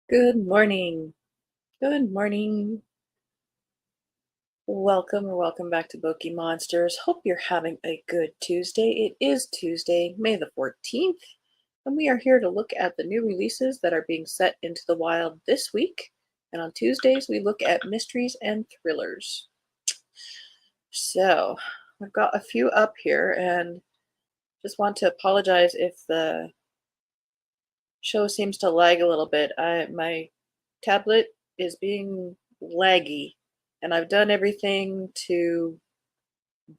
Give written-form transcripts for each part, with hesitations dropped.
Good morning. Good morning. Welcome back to Bookeemonsters. Hope you're having a good Tuesday. It is Tuesday, May the 14th, and we are here to look at the new releases that are being set into the wild this week. And on Tuesdays, we look at mysteries and thrillers. So, I've got a few up here and just want to apologize if the show seems to lag a little bit. My tablet is being laggy, and I've done everything to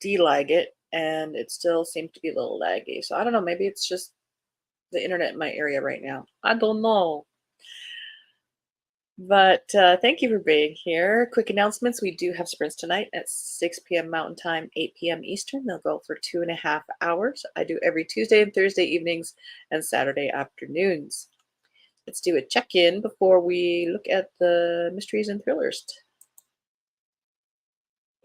delag it, and it still seems to be a little laggy. So I don't know, maybe it's just the internet in my area right now. I don't know. But thank you for being here. Quick announcements. We do have sprints tonight at 6 p.m. Mountain Time, 8 p.m. Eastern. They'll go for 2.5 hours. I do every Tuesday and Thursday evenings and Saturday afternoons. Let's do a check-in before we look at the mysteries and thrillers.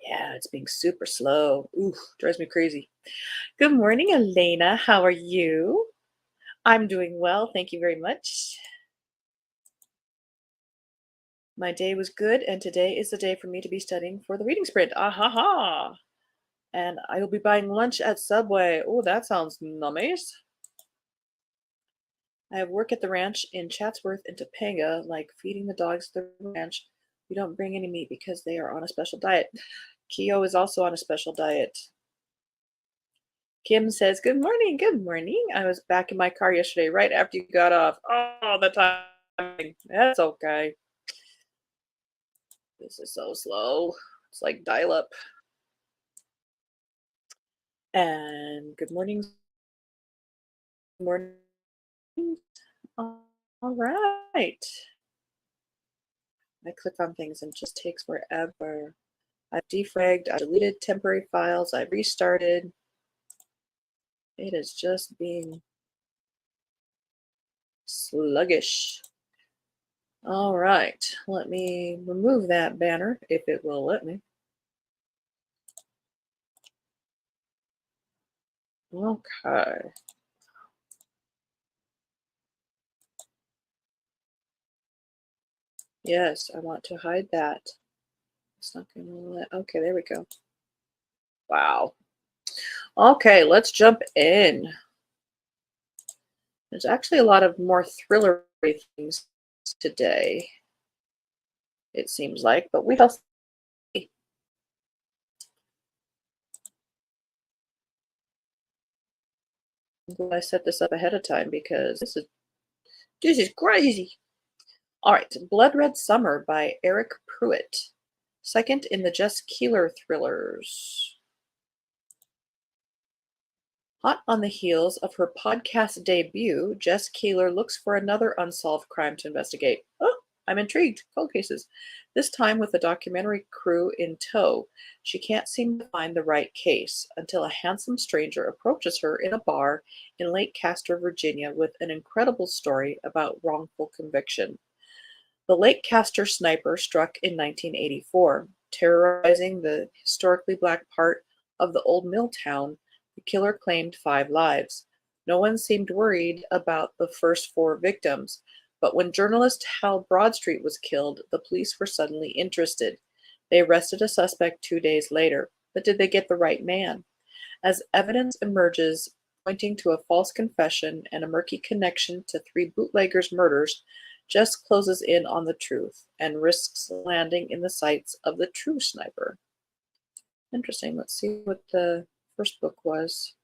Yeah, it's being super slow. Ooh, drives me crazy. Good morning, Elena. How are you? I'm doing well, thank you very much. My day was good, and today is the day for me to be studying for the reading sprint. Ah ha ha! And I will be buying lunch at Subway. Oh, that sounds nice. I have work at the ranch in Chatsworth and Topanga, like feeding the dogs at the ranch. We don't bring any meat because they are on a special diet. Keo is also on a special diet. Kim says, good morning, good morning. I was back in my car yesterday right after you got off. Oh, the timing. That's okay. This is so slow. It's like dial up. And good morning. Good morning. All right. I click on things and it just takes forever. I've defragged, I deleted temporary files, I've restarted. It is just being sluggish. All right, let me remove that banner if it will let me. Okay. Yes, I want to hide that. It's not going to let. Okay, there we go. Wow. Okay, let's jump in. There's actually a lot of more thriller things today, it seems like, but we shall see. I'm glad I set this up ahead of time because this is crazy. All right, Blood Red Summer by Eric Pruitt. Second in the Jess Keeler thrillers. Hot on the heels of her podcast debut, Jess Keeler looks for another unsolved crime to investigate. Oh, I'm intrigued. Cold cases. This time with a documentary crew in tow. She can't seem to find the right case until a handsome stranger approaches her in a bar in Lake Castor, Virginia, with an incredible story about wrongful conviction. The Lake Castor sniper struck in 1984, terrorizing the historically black part of the old mill town. The killer claimed 5 lives. No one seemed worried about the first 4 victims, but when journalist Hal Broadstreet was killed, the police were suddenly interested. They arrested a suspect 2 days later, but did they get the right man? As evidence emerges pointing to a false confession and a murky connection to 3 bootleggers' murders, Jess closes in on the truth and risks landing in the sights of the true sniper. Interesting. Let's see what the first book was.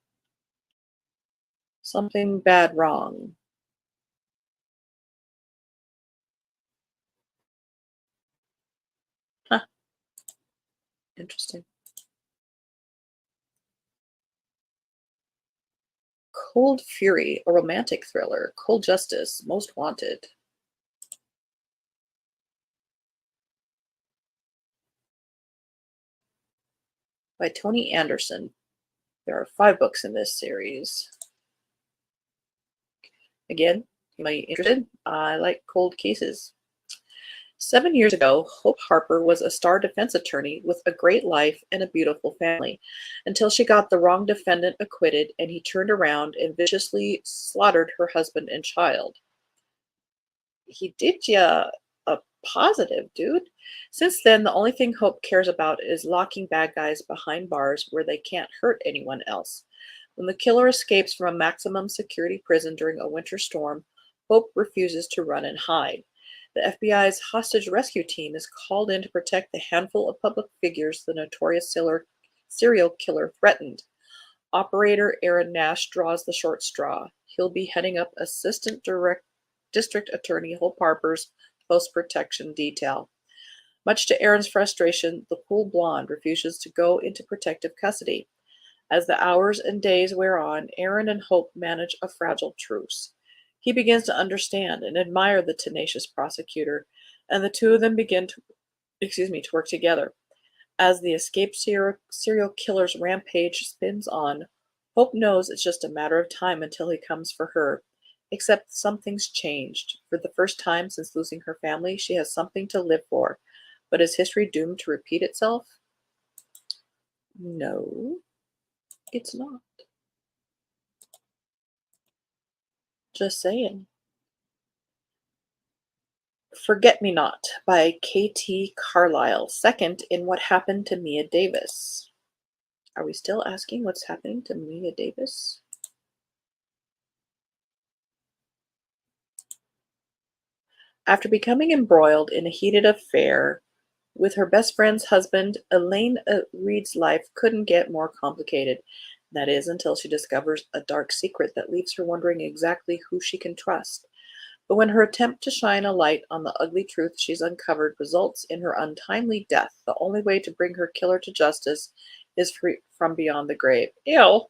Something Bad Wrong. Huh. Interesting. Cold Fury, a romantic thriller. Cold Justice, Most Wanted. By Tony Anderson. There are 5 books in this series. Again, you might be interested. I like cold cases. 7 years ago, Hope Harper was a star defense attorney with a great life and a beautiful family, until she got the wrong defendant acquitted and he turned around and viciously slaughtered her husband and child. He did ya a positive, dude. Since then, the only thing Hope cares about is locking bad guys behind bars where they can't hurt anyone else. When the killer escapes from a maximum security prison during a winter storm, Hope refuses to run and hide. The FBI's hostage rescue team is called in to protect the handful of public figures the notorious serial killer threatened. Operator Aaron Nash draws the short straw. He'll be heading up District Attorney Hope Harper's post protection detail. Much to Aaron's frustration, the cool blonde refuses to go into protective custody. As the hours and days wear on, Aaron and Hope manage a fragile truce. He begins to understand and admire the tenacious prosecutor, and the two of them begin to work together. As the escaped serial killer's rampage spins on, Hope knows it's just a matter of time until he comes for her. Except something's changed. For the first time since losing her family, she has something to live for. But is history doomed to repeat itself? No, it's not. Just saying. Forget Me Not by K.T. Carlisle, second in What Happened to Mia Davis. Are we still asking what's happening to Mia Davis? After becoming embroiled in a heated affair with her best friend's husband, Elaine Reed's life couldn't get more complicated. That is, until she discovers a dark secret that leaves her wondering exactly who she can trust. But when her attempt to shine a light on the ugly truth she's uncovered results in her untimely death, the only way to bring her killer to justice is from beyond the grave. Ew!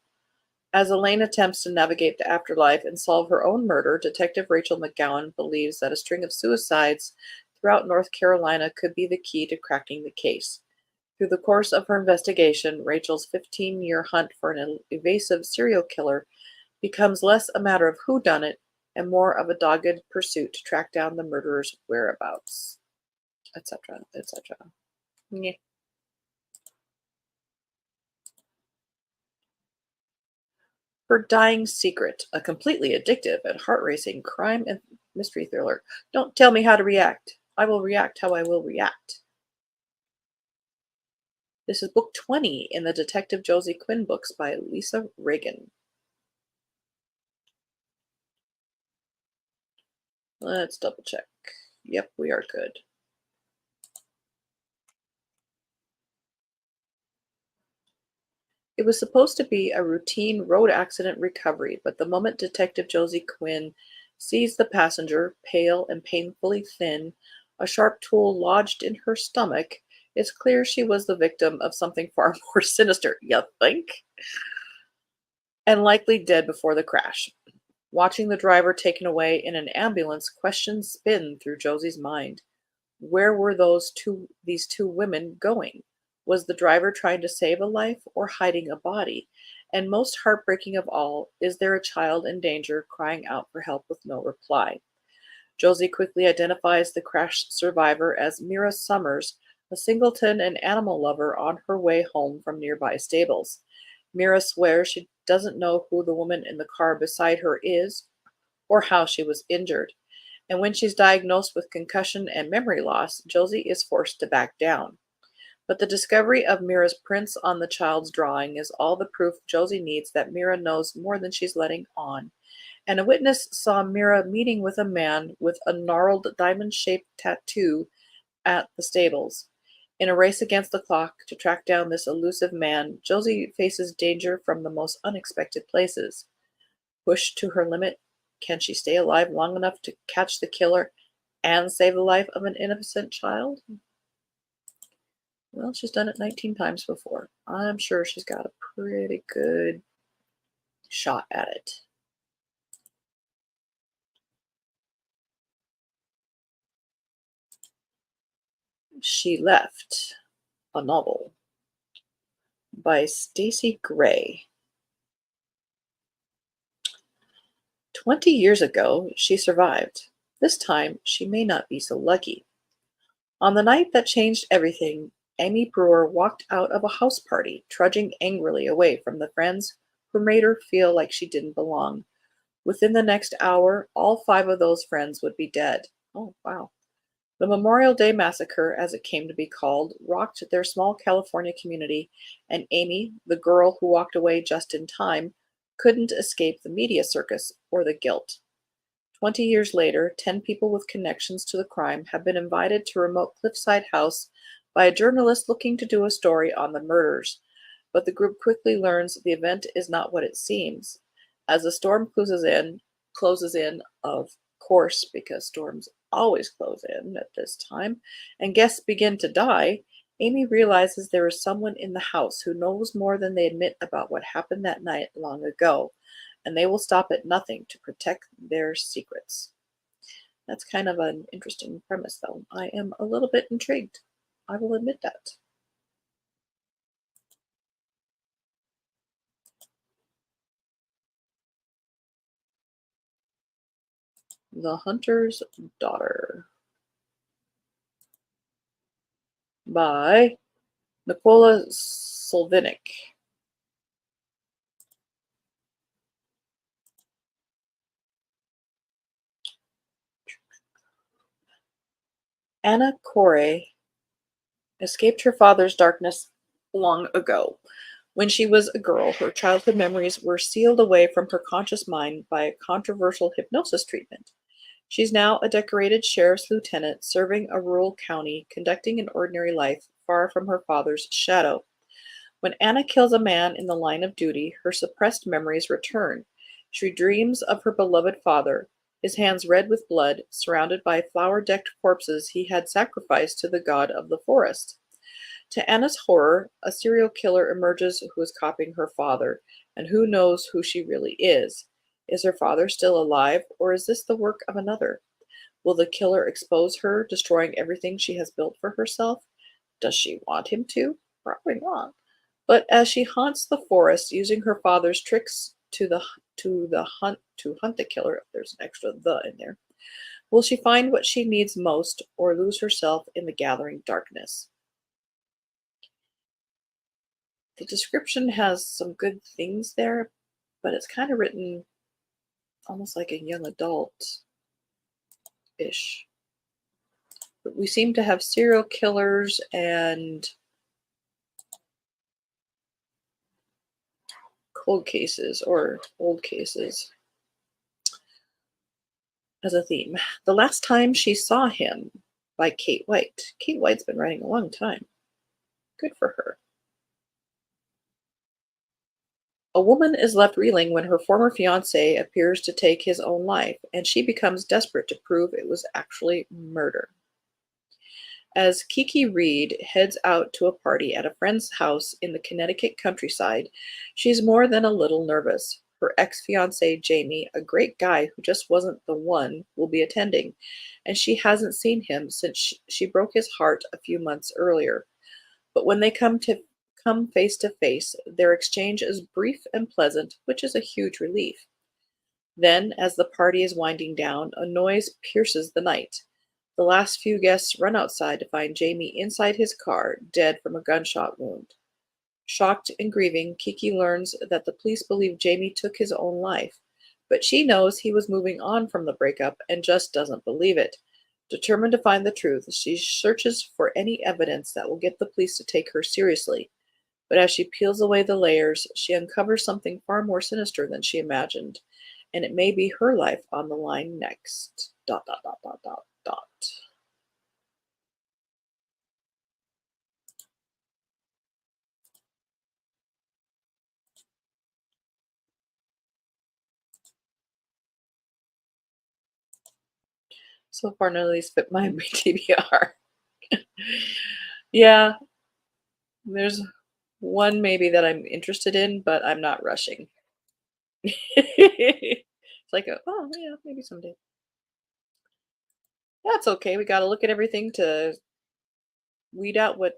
As Elaine attempts to navigate the afterlife and solve her own murder, Detective Rachel McGowan believes that a string of suicides throughout North Carolina could be the key to cracking the case. Through the course of her investigation, Rachel's 15-year hunt for an evasive serial killer becomes less a matter of whodunit and more of a dogged pursuit to track down the murderer's whereabouts, etc., etc. Yeah. Her Dying Secret, a completely addictive and heart-racing crime and mystery thriller. Don't tell me how to react. I will react how I will react. This is book 20 in the Detective Josie Quinn books by Lisa Reagan. Let's double check. Yep, we are good. It was supposed to be a routine road accident recovery, but the moment Detective Josie Quinn sees the passenger, pale and painfully thin, a sharp tool lodged in her stomach, it's clear she was the victim of something far more sinister, you think? And likely dead before the crash. Watching the driver taken away in an ambulance, questions spin through Josie's mind. Where were these two women going? Was the driver trying to save a life or hiding a body? And most heartbreaking of all, is there a child in danger crying out for help with no reply? Josie quickly identifies the crash survivor as Mira Summers, a singleton and animal lover on her way home from nearby stables. Mira swears she doesn't know who the woman in the car beside her is or how she was injured. And when she's diagnosed with concussion and memory loss, Josie is forced to back down. But the discovery of Mira's prints on the child's drawing is all the proof Josie needs that Mira knows more than she's letting on. And a witness saw Mira meeting with a man with a gnarled diamond-shaped tattoo at the stables. In a race against the clock to track down this elusive man, Josie faces danger from the most unexpected places. Pushed to her limit, can she stay alive long enough to catch the killer and save the life of an innocent child? Well, she's done it 19 times before. I'm sure she's got a pretty good shot at it. She Left, a novel by Stacy Gray. 20 years ago, she survived. This time, she may not be so lucky. On the night that changed everything, Amy Brewer walked out of a house party, trudging angrily away from the friends who made her feel like she didn't belong. Within the next hour, all 5 of those friends would be dead. Oh, wow. The Memorial Day Massacre, as it came to be called, rocked their small California community, and Amy, the girl who walked away just in time, couldn't escape the media circus or the guilt. 20 years later, 10 people with connections to the crime have been invited to a remote cliffside house by a journalist looking to do a story on the murders. But the group quickly learns the event is not what it seems. As the storm closes in, of course, because storms always close in at this time, and guests begin to die, Amy realizes there is someone in the house who knows more than they admit about what happened that night long ago, and they will stop at nothing to protect their secrets. That's kind of an interesting premise, though. I am a little bit intrigued. I will admit that. The Hunter's Daughter by Nicola Solvinic. Anna Corey escaped her father's darkness long ago. When she was a girl, her childhood memories were sealed away from her conscious mind by a controversial hypnosis treatment. She's now a decorated sheriff's lieutenant serving a rural county, conducting an ordinary life far from her father's shadow. When Anna kills a man in the line of duty, her suppressed memories return. She dreams of her beloved father, his hands red with blood, surrounded by flower decked corpses he had sacrificed to the god of the forest. To Anna's horror, a serial killer emerges who is copying her father, and who knows who she really is. Is her father still alive, or is this the work of another? Will the killer expose her, destroying everything she has built for herself? Does she want him to? Probably not. But as she haunts the forest, using her father's tricks to hunt the killer, there's an extra "the" in there. Will she find what she needs most, or lose herself in the gathering darkness? The description has some good things there, but it's kind of written almost like a young adult ish. But we seem to have serial killers and cold cases or old cases as a theme. The Last Time She Saw Him by Kate White. Kate White's been writing a long time. Good for her. A woman is left reeling when her former fiance appears to take his own life, and she becomes desperate to prove it was actually murder. As Kiki Reed heads out to a party at a friend's house in the Connecticut countryside, she's more than a little nervous. Her ex-fiance Jamie, a great guy who just wasn't the one, will be attending, and she hasn't seen him since she broke his heart a few months earlier. But when they come face to face, their exchange is brief and pleasant, which is a huge relief. Then, as the party is winding down, a noise pierces the night. The last few guests run outside to find Jamie inside his car, dead from a gunshot wound. Shocked and grieving, Kiki learns that the police believe Jamie took his own life, but she knows he was moving on from the breakup and just doesn't believe it. Determined to find the truth, she searches for any evidence that will get the police to take her seriously. But as she peels away the layers, she uncovers something far more sinister than she imagined, and it may be her life on the line next. Dot dot dot dot dot dot. So far, none of these fit my TBR. Yeah, there's one maybe that I'm interested in, but I'm not rushing. It's like, oh, yeah, maybe someday. That's okay. We got to look at everything to weed out what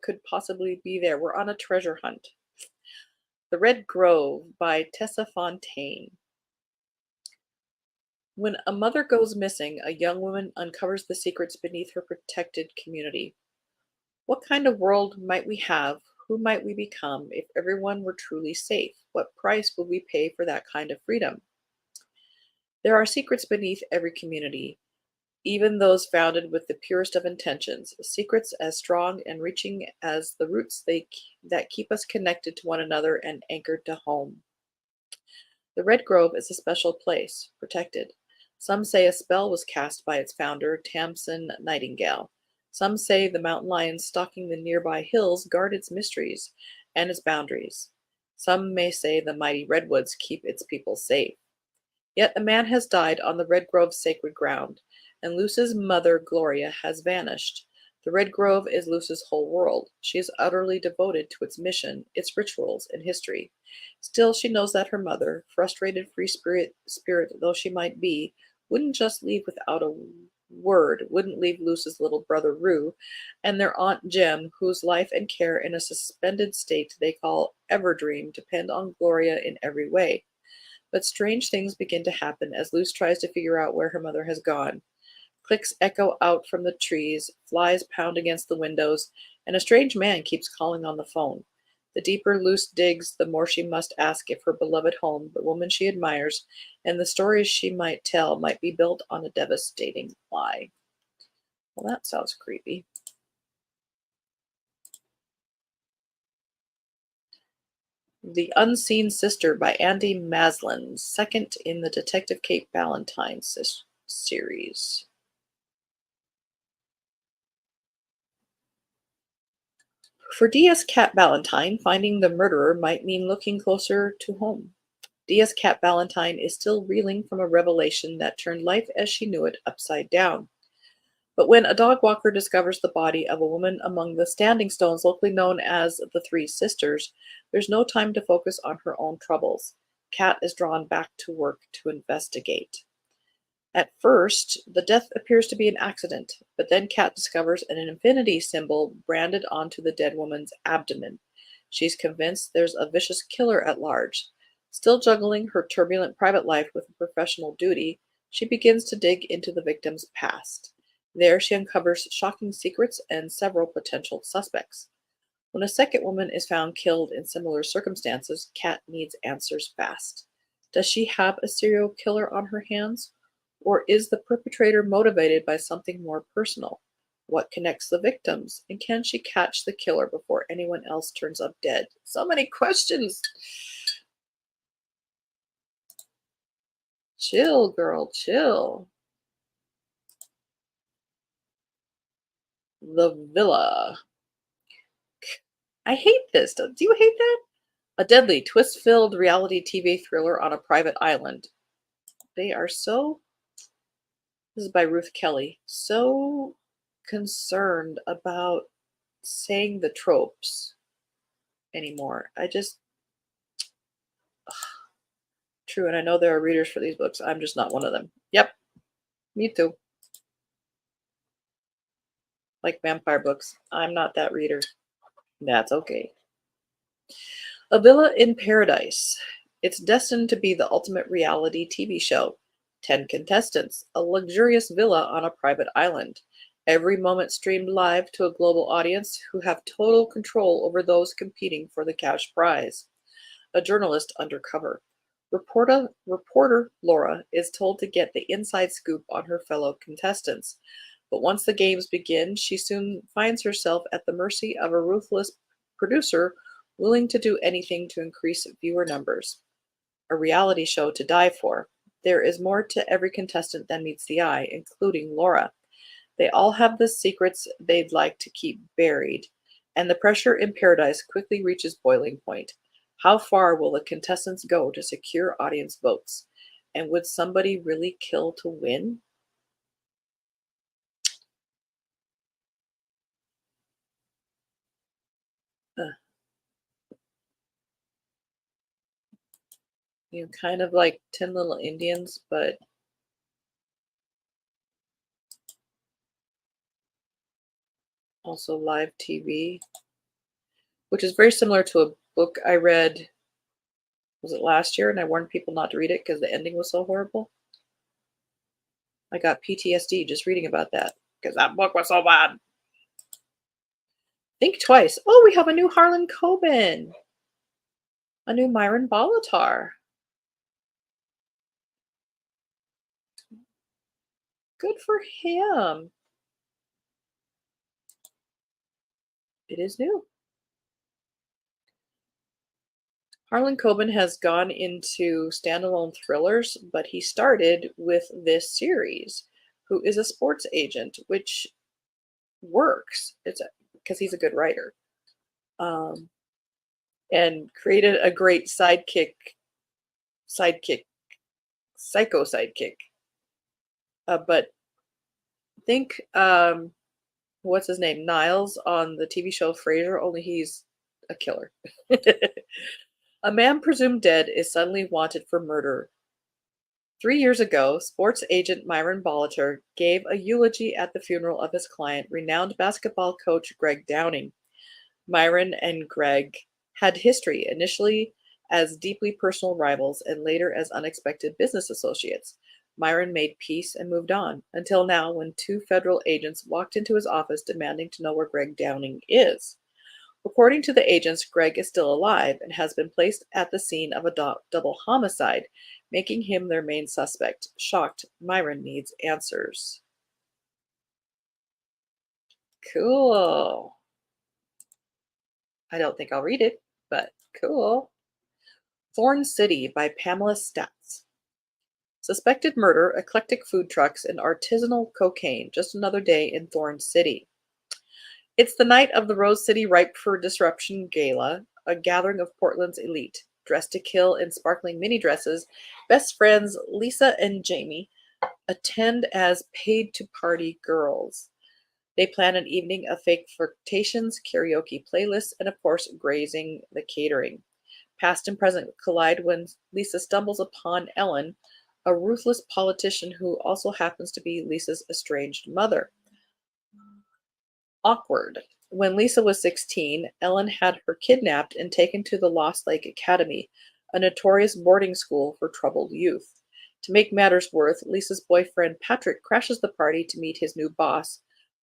could possibly be there. We're on a treasure hunt. The Red Grove by Tessa Fontaine. When a mother goes missing, a young woman uncovers the secrets beneath her protected community. What kind of world might we have? Who might we become if everyone were truly safe? What price would we pay for that kind of freedom? There are secrets beneath every community. even those founded with the purest of intentions, secrets as strong and reaching as the roots that keep us connected to one another and anchored to home. The Red Grove is a special place, protected. Some say a spell was cast by its founder, Tamsin Nightingale. Some say the mountain lions stalking the nearby hills guard its mysteries and its boundaries. Some may say the mighty redwoods keep its people safe. Yet a man has died on the Red Grove's sacred ground, and Luce's mother, Gloria, has vanished. The Red Grove is Luce's whole world. She is utterly devoted to its mission, its rituals, and history. Still, she knows that her mother, frustrated free spirit though she might be, wouldn't just leave without a word, wouldn't leave Luce's little brother Rue, and their Aunt Jem, whose life and care in a suspended state they call Everdream, depend on Gloria in every way. But strange things begin to happen as Luce tries to figure out where her mother has gone. Clicks echo out from the trees, flies pound against the windows, and a strange man keeps calling on the phone. The deeper Luce digs, the more she must ask if her beloved home, the woman she admires, and the stories she might tell might be built on a devastating lie. Well, that sounds creepy. The Unseen Sister by Andy Maslin, second in the Detective Kate Ballantyne series. For D.S. Cat Ballantyne, finding the murderer might mean looking closer to home. D.S. Cat Ballantyne is still reeling from a revelation that turned life as she knew it upside down. But when a dog walker discovers the body of a woman among the standing stones locally known as the Three Sisters, there's no time to focus on her own troubles. Cat is drawn back to work to investigate. At first, the death appears to be an accident, but then Kat discovers an infinity symbol branded onto the dead woman's abdomen. She's convinced there's a vicious killer at large. Still juggling her turbulent private life with a professional duty, she begins to dig into the victim's past. There, she uncovers shocking secrets and several potential suspects. When a second woman is found killed in similar circumstances, Kat needs answers fast. Does she have a serial killer on her hands? Or is the perpetrator motivated by something more personal? What connects the victims? And can she catch the killer before anyone else turns up dead? So many questions. Chill, girl, chill. The Villa. I hate this. Do you hate that? A deadly, twist-filled reality TV thriller on a private island. They are so, this is by Ruth Kelly, so concerned about saying the tropes anymore. True, and I know there are readers for these books. I'm just not one of them. Yep, me too. Like vampire books. I'm not that reader. That's okay. A Villa in Paradise. It's destined to be the ultimate reality TV show. 10 contestants, a luxurious villa on a private island. Every moment streamed live to a global audience who have total control over those competing for the cash prize. A journalist undercover. Reporter Laura is told to get the inside scoop on her fellow contestants. But once the games begin, she soon finds herself at the mercy of a ruthless producer willing to do anything to increase viewer numbers. A reality show to die for. There is more to every contestant than meets the eye, including Laura. They all have the secrets they'd like to keep buried, and the pressure in Paradise quickly reaches boiling point. How far will the contestants go to secure audience votes? And would somebody really kill to win? Kind of like 10 Little Indians, but also live TV, which is very similar to a book I read, was it last year? And I warned people not to read it because the ending was so horrible. I got PTSD just reading about that because that book was so bad. Think Twice. Oh, we have a new Harlan Coben, a new Myron Bolitar. Good for him. It is new. Harlan Coben has gone into standalone thrillers, but he started with this series, who is a sports agent, which works. It's because he's a good writer, um, and created a great sidekick, psycho sidekick. But think, what's his name, Niles on the TV show Frasier, only he's a killer. A man presumed dead is suddenly wanted for murder. 3 years ago, sports agent Myron Bollitter gave a eulogy at the funeral of his client, renowned basketball coach Greg Downing. Myron and Greg had history, initially as deeply personal rivals and later as unexpected business associates. Myron made peace and moved on, until now when two federal agents walked into his office demanding to know where Greg Downing is. According to the agents, Greg is still alive and has been placed at the scene of a double homicide, making him their main suspect. Shocked, Myron needs answers. Cool. I don't think I'll read it, but cool. Thorn City by Pamela Statz. Suspected murder, eclectic food trucks, and artisanal cocaine. Just another day in Thorn City. It's the night of the Rose City Ripe for Disruption Gala, a gathering of Portland's elite. Dressed to kill in sparkling mini dresses, best friends Lisa and Jamie attend as paid-to-party girls. They plan an evening of fake flirtations, karaoke playlists, and of course, grazing the catering. Past and present collide when Lisa stumbles upon Ellen, a ruthless politician who also happens to be Lisa's estranged mother. Awkward. When Lisa was 16, Ellen had her kidnapped and taken to the Lost Lake Academy, a notorious boarding school for troubled youth. To make matters worse, Lisa's boyfriend Patrick crashes the party to meet his new boss,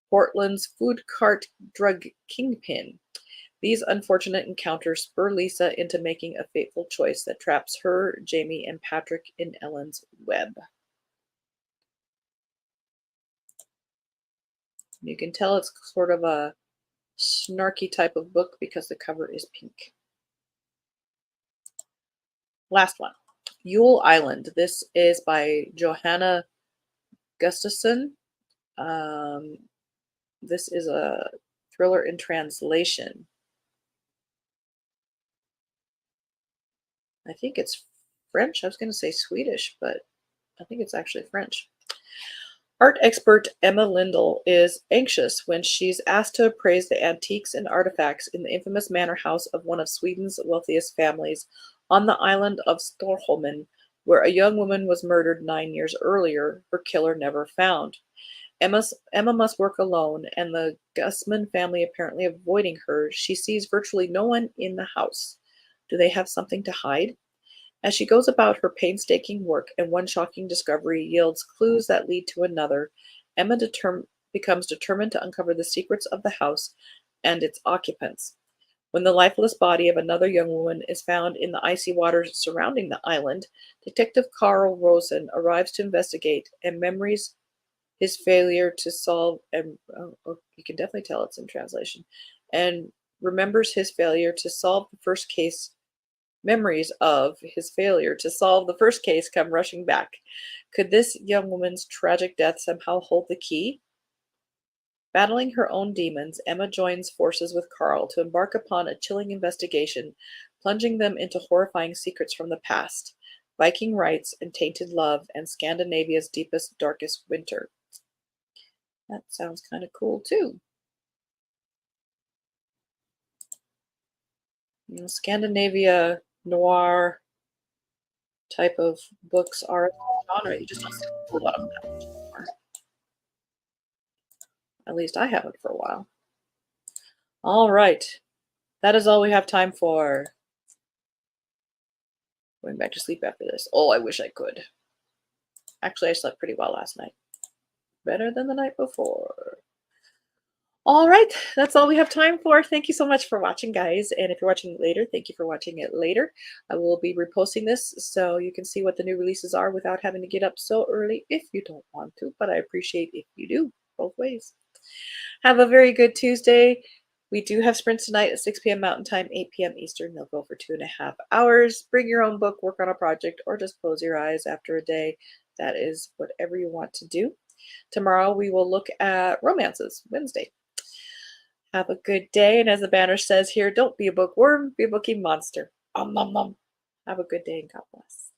Portland's food cart drug kingpin. These unfortunate encounters spur Lisa into making a fateful choice that traps her, Jamie, and Patrick in Ellen's web. You can tell it's sort of a snarky type of book because the cover is pink. Last one, Yule Island. This is by Johanna Gustafson. This is a thriller in translation. I think it's French. I was going to say Swedish, but I think it's actually French. Art expert Emma Lindell is anxious when she's asked to appraise the antiques and artifacts in the infamous manor house of one of Sweden's wealthiest families on the island of Storholmen, where a young woman was murdered 9 years earlier, her killer never found. Emma must work alone, and the Gusman family apparently avoiding her. She sees virtually no one in the house. Do they have something to hide? As she goes about her painstaking work and one shocking discovery yields clues that lead to another, Emma becomes determined to uncover the secrets of the house and its occupants. When the lifeless body of another young woman is found in the icy waters surrounding the island, Detective Carl Rosen arrives to investigate and memories his failure to solve, and you can definitely tell it's in translation, and remembers his failure to solve the first case. Memories of his failure to solve the first case come rushing back. Could this young woman's tragic death somehow hold the key? Battling her own demons, Emma joins forces with Carl to embark upon a chilling investigation, plunging them into horrifying secrets from the past, Viking rites and tainted love, and Scandinavia's deepest, darkest winter. That sounds kind of cool, too. You know, Scandinavia noir type of books are a genre. You just don't see a lot of them anymore. At least I haven't for a while. All right. That is all we have time for. Going back to sleep after this. Oh, I wish I could. Actually, I slept pretty well last night. Better than the night before. All right, that's all we have time for. Thank you so much for watching, guys. And if you're watching it later, thank you for watching it later. I will be reposting this so you can see what the new releases are without having to get up so early if you don't want to, but I appreciate if you do, both ways. Have a very good Tuesday. We do have sprints tonight at 6 p.m. Mountain Time, 8 p.m. Eastern. They'll go for 2.5 hours. Bring your own book, work on a project, or just close your eyes after a day. That is whatever you want to do. Tomorrow we will look at romances, Wednesday. Have a good day. And as the banner says here, don't be a bookworm, be a bookie monster. Have a good day and God bless.